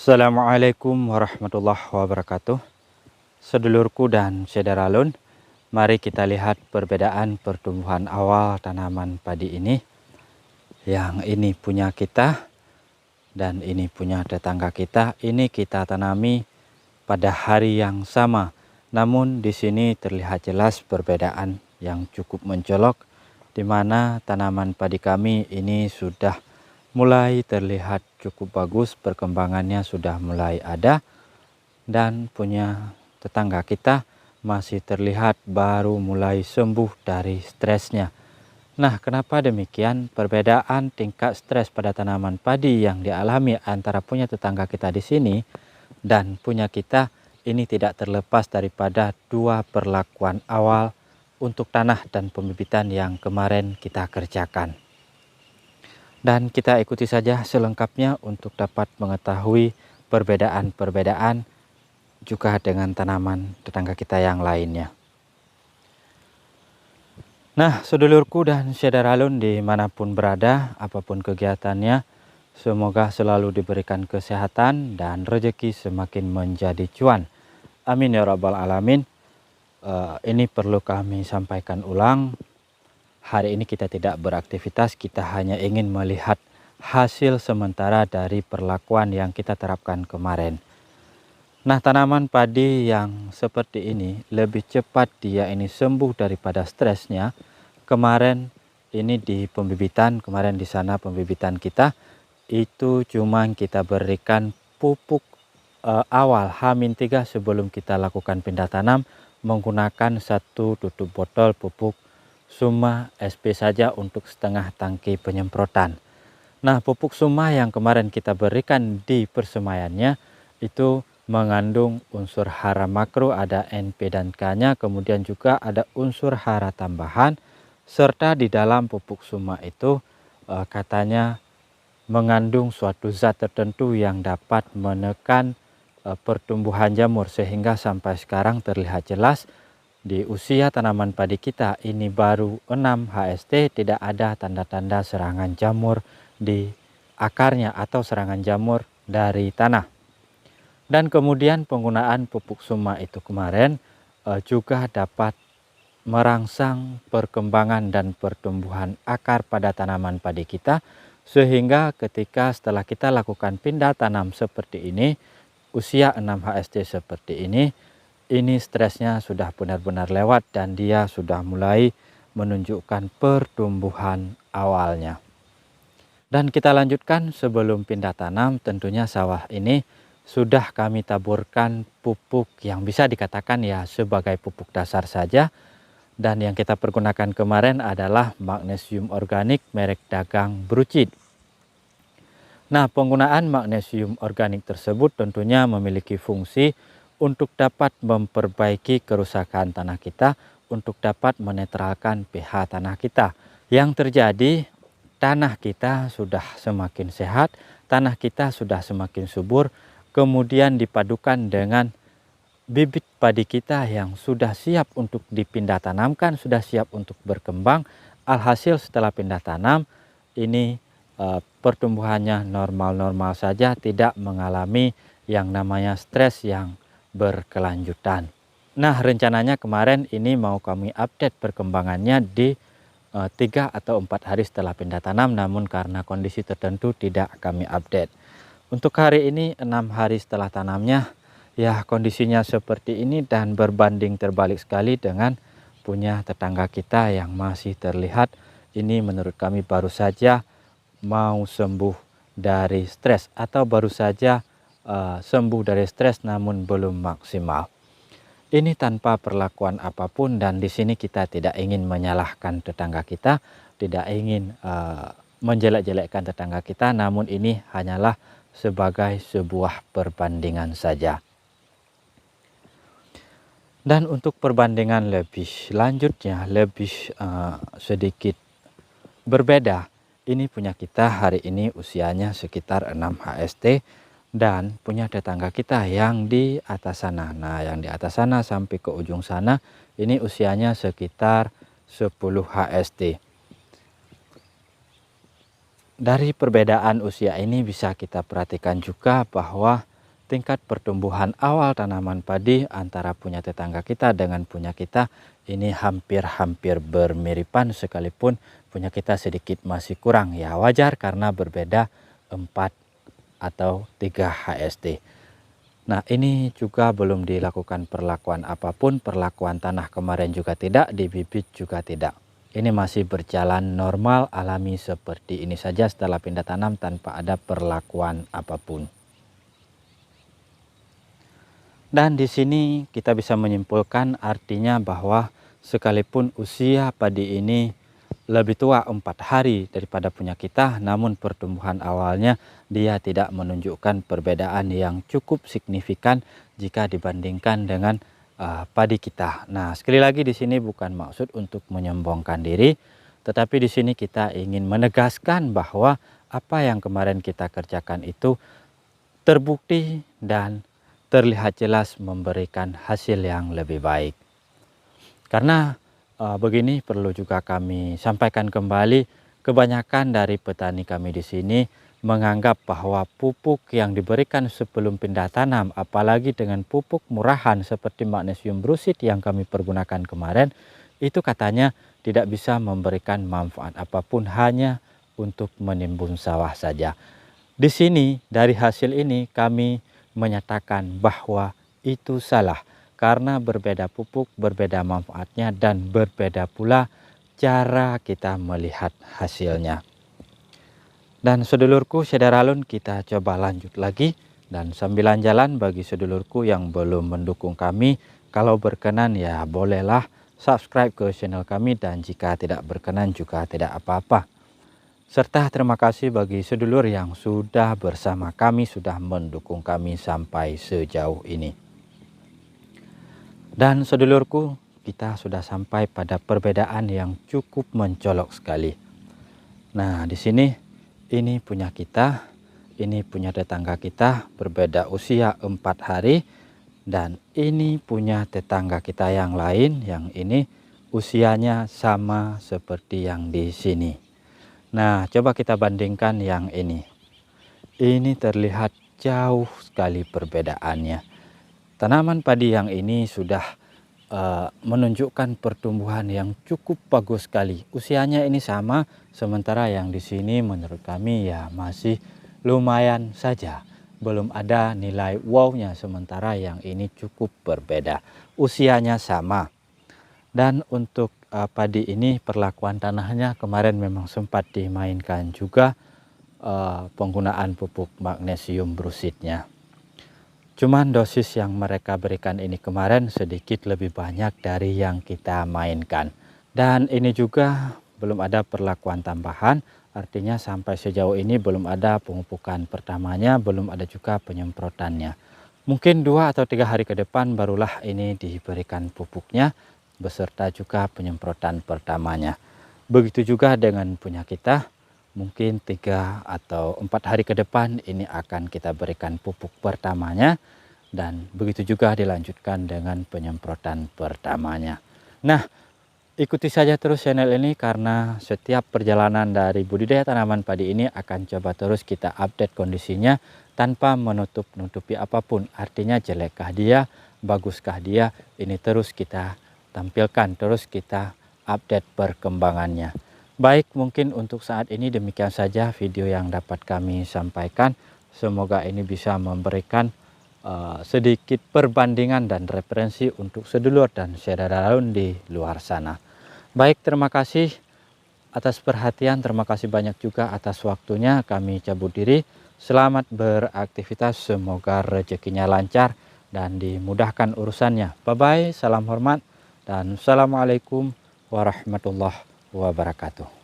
Assalamualaikum warahmatullahi wabarakatuh. Sedulurku dan sederalun, mari kita lihat perbedaan pertumbuhan awal tanaman padi ini. Yang ini punya kita dan ini punya tetangga kita. Ini kita tanami pada hari yang sama. Namun di sini terlihat jelas perbedaan yang cukup mencolok, di mana tanaman padi kami ini sudah mulai terlihat cukup bagus, perkembangannya sudah mulai ada, dan punya tetangga kita masih terlihat baru mulai sembuh dari stresnya. Nah, kenapa demikian? Perbedaan tingkat stres pada tanaman padi yang dialami antara punya tetangga kita di sini dan punya kita ini tidak terlepas daripada dua perlakuan awal untuk tanah dan pembibitan yang kemarin kita kerjakan. Dan kita ikuti saja selengkapnya untuk dapat mengetahui perbedaan-perbedaan juga dengan tanaman tetangga kita yang lainnya. Nah, sedulurku dan sederalun dimanapun berada, apapun kegiatannya, semoga selalu diberikan kesehatan dan rezeki semakin menjadi cuan. Amin ya rabbal alamin. Ini perlu kami sampaikan ulang. Hari ini kita tidak beraktivitas, kita hanya ingin melihat hasil sementara dari perlakuan yang kita terapkan kemarin. Nah, tanaman padi yang seperti ini lebih cepat dia ini sembuh daripada stresnya. Kemarin ini di pembibitan, kemarin di sana pembibitan kita itu cuma kita berikan pupuk awal H-3 sebelum kita lakukan pindah tanam menggunakan 1 tutup botol pupuk Suma SP saja untuk setengah tangki penyemprotan. Nah, pupuk Suma yang kemarin kita berikan di persemaiannya itu mengandung unsur hara makro, ada NP dan K-nya, kemudian juga ada unsur hara tambahan, serta di dalam pupuk Suma itu katanya mengandung suatu zat tertentu yang dapat menekan pertumbuhan jamur, sehingga sampai sekarang terlihat jelas di usia tanaman padi kita ini baru 6 HST, tidak ada tanda-tanda serangan jamur di akarnya atau serangan jamur dari tanah. Dan kemudian penggunaan pupuk Suma itu kemarin juga dapat merangsang perkembangan dan pertumbuhan akar pada tanaman padi kita, sehingga ketika setelah kita lakukan pindah tanam seperti ini, usia 6 HST seperti ini stresnya sudah benar-benar lewat dan dia sudah mulai menunjukkan pertumbuhan awalnya. Dan kita lanjutkan sebelum pindah tanam, tentunya sawah ini sudah kami taburkan pupuk yang bisa dikatakan ya sebagai pupuk dasar saja. Dan yang kita pergunakan kemarin adalah magnesium organik merek dagang Brucid. Nah, penggunaan magnesium organik tersebut tentunya memiliki fungsi untuk dapat memperbaiki kerusakan tanah kita, untuk dapat menetralkan pH tanah kita. Yang terjadi, tanah kita sudah semakin sehat, tanah kita sudah semakin subur, kemudian dipadukan dengan bibit padi kita yang sudah siap untuk dipindah tanamkan, sudah siap untuk berkembang. Alhasil setelah pindah tanam, ini pertumbuhannya normal-normal saja, tidak mengalami yang namanya stres yang berkelanjutan. Nah, rencananya kemarin ini mau kami update perkembangannya di 3 atau 4 hari setelah pindah tanam, namun karena kondisi tertentu tidak kami update. Untuk hari ini 6 hari setelah tanamnya, ya kondisinya seperti ini dan berbanding terbalik sekali dengan punya tetangga kita yang masih terlihat ini menurut kami baru saja mau sembuh dari stres atau baru saja sembuh dari stres namun belum maksimal. Ini tanpa perlakuan apapun, dan di sini kita tidak ingin menyalahkan tetangga kita, tidak ingin menjelek-jelekkan tetangga kita, namun ini hanyalah sebagai sebuah perbandingan saja. Dan untuk perbandingan lebih lanjutnya, lebih sedikit berbeda, ini punya kita hari ini usianya sekitar 6 HST dan punya tetangga kita yang di atas sana. Nah, yang di atas sana sampai ke ujung sana ini usianya sekitar 10 HST. Dari perbedaan usia ini bisa kita perhatikan juga bahwa tingkat pertumbuhan awal tanaman padi antara punya tetangga kita dengan punya kita ini hampir-hampir bermiripan, sekalipun punya kita sedikit masih kurang. Ya wajar karena berbeda 4 atau 3 HST. Nah, ini juga belum dilakukan perlakuan apapun, perlakuan tanah kemarin juga tidak, di bibit juga tidak. Ini masih berjalan normal alami seperti ini saja setelah pindah tanam tanpa ada perlakuan apapun. Dan di sini kita bisa menyimpulkan artinya bahwa sekalipun usia padi ini lebih tua 4 hari daripada punya kita, namun pertumbuhan awalnya dia tidak menunjukkan perbedaan yang cukup signifikan jika dibandingkan dengan padi kita. Nah, sekali lagi di sini bukan maksud untuk menyombongkan diri, tetapi di sini kita ingin menegaskan bahwa apa yang kemarin kita kerjakan itu terbukti dan terlihat jelas memberikan hasil yang lebih baik. Karena begini perlu juga kami sampaikan kembali, kebanyakan dari petani kami di sini menganggap bahwa pupuk yang diberikan sebelum pindah tanam, apalagi dengan pupuk murahan seperti magnesium brusit yang kami pergunakan kemarin, itu katanya tidak bisa memberikan manfaat apapun, hanya untuk menimbun sawah saja. Di sini dari hasil ini kami menyatakan bahwa itu salah, karena berbeda pupuk, berbeda manfaatnya, dan berbeda pula cara kita melihat hasilnya. Dan sedulurku Sederalun, kita coba lanjut lagi, dan sambilan jalan bagi sedulurku yang belum mendukung kami, kalau berkenan ya bolehlah subscribe ke channel kami, dan jika tidak berkenan juga tidak apa-apa. Serta terima kasih bagi sedulur yang sudah bersama kami, sudah mendukung kami sampai sejauh ini. Dan sedulurku, kita sudah sampai pada perbedaan yang cukup mencolok sekali. Nah, di sini ini punya kita, ini punya tetangga kita, berbeda usia 4 hari, dan ini punya tetangga kita yang lain, yang ini usianya sama seperti yang di sini. Nah, coba kita bandingkan yang ini. Ini terlihat jauh sekali perbedaannya. Tanaman padi yang ini sudah menunjukkan pertumbuhan yang cukup bagus sekali. Usianya ini sama, sementara yang di sini menurut kami ya masih lumayan saja. Belum ada nilai wow-nya, sementara yang ini cukup berbeda. Usianya sama. Dan untuk padi ini perlakuan tanahnya kemarin memang sempat dimainkan juga penggunaan pupuk magnesium brusitnya. Cuman dosis yang mereka berikan ini kemarin sedikit lebih banyak dari yang kita mainkan. Dan ini juga belum ada perlakuan tambahan, artinya sampai sejauh ini belum ada pemupukan pertamanya, belum ada juga penyemprotannya. Mungkin 2 atau 3 hari ke depan barulah ini diberikan pupuknya, beserta juga penyemprotan pertamanya. Begitu juga dengan punya kita, mungkin 3 atau 4 hari ke depan ini akan kita berikan pupuk pertamanya, dan begitu juga dilanjutkan dengan penyemprotan pertamanya. Nah, ikuti saja terus channel ini, karena setiap perjalanan dari budidaya tanaman padi ini akan coba terus kita update kondisinya tanpa menutup-nutupi apapun. Artinya jelekkah dia, baguskah dia, ini terus kita tampilkan, terus kita update perkembangannya. Baik, mungkin untuk saat ini demikian saja video yang dapat kami sampaikan. Semoga ini bisa memberikan sedikit perbandingan dan referensi untuk sedulur dan Sederalun di luar sana. Baik, terima kasih atas perhatian, terima kasih banyak juga atas waktunya. Kami cabut diri. Selamat beraktivitas, semoga rezekinya lancar dan dimudahkan urusannya. Bye-bye, salam hormat. Dan assalamualaikum warahmatullahi wabarakatuh.